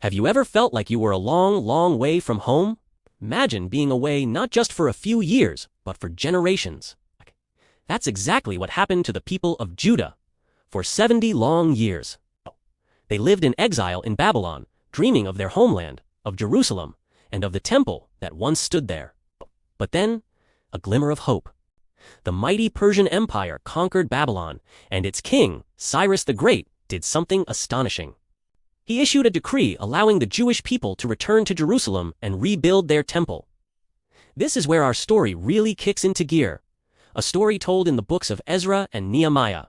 Have you ever felt like you were a long, long way from home? Imagine being away not just for a few years, but for generations. That's exactly what happened to the people of Judah. For 70 long years, they lived in exile in Babylon, dreaming of their homeland, of Jerusalem, and of the temple that once stood there. But then, a glimmer of hope. The mighty Persian Empire conquered Babylon, and its king, Cyrus the Great, did something astonishing. He issued a decree allowing the Jewish people to return to Jerusalem and rebuild their temple. This is where our story really kicks into gear. A story told in the books of Ezra and Nehemiah.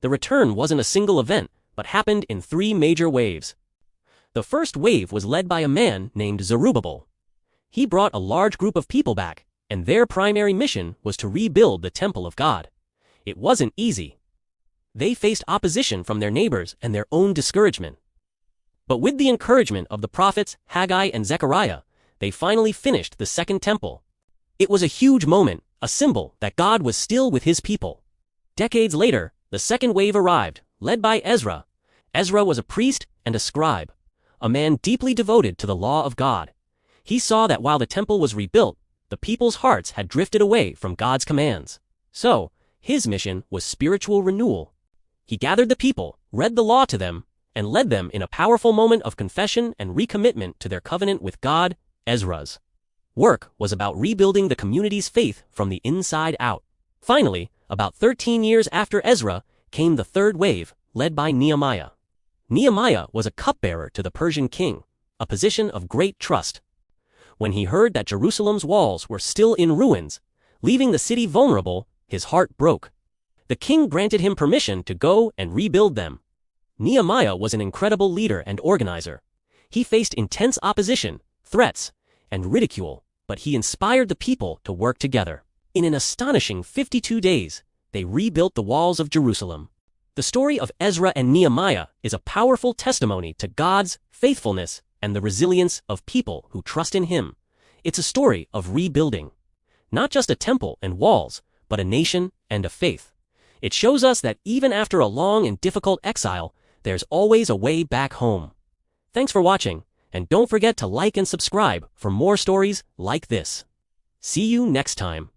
The return wasn't a single event, but happened in 3 major waves. The first wave was led by a man named Zerubbabel. He brought a large group of people back, and their primary mission was to rebuild the temple of God. It wasn't easy. They faced opposition from their neighbors and their own discouragement. But with the encouragement of the prophets Haggai and Zechariah, they finally finished the second temple. It was a huge moment, a symbol that God was still with his people. Decades later, the second wave arrived, led by Ezra. Ezra was a priest and a scribe, a man deeply devoted to the law of God. He saw that while the temple was rebuilt, the people's hearts had drifted away from God's commands. So, his mission was spiritual renewal. He gathered the people, read the law to them, and led them in a powerful moment of confession and recommitment to their covenant with God. Ezra's work was about rebuilding the community's faith from the inside out. Finally, about 13 years after Ezra, came the third wave, led by Nehemiah. Nehemiah was a cupbearer to the Persian king, a position of great trust. When he heard that Jerusalem's walls were still in ruins, leaving the city vulnerable, his heart broke. The king granted him permission to go and rebuild them. Nehemiah was an incredible leader and organizer. He faced intense opposition, threats, and ridicule, but he inspired the people to work together. In an astonishing 52 days, they rebuilt the walls of Jerusalem. The story of Ezra and Nehemiah is a powerful testimony to God's faithfulness and the resilience of people who trust in him. It's a story of rebuilding. Not just a temple and walls, but a nation and a faith. It shows us that even after a long and difficult exile, there's always a way back home. Thanks for watching, and don't forget to like and subscribe for more stories like this. See you next time.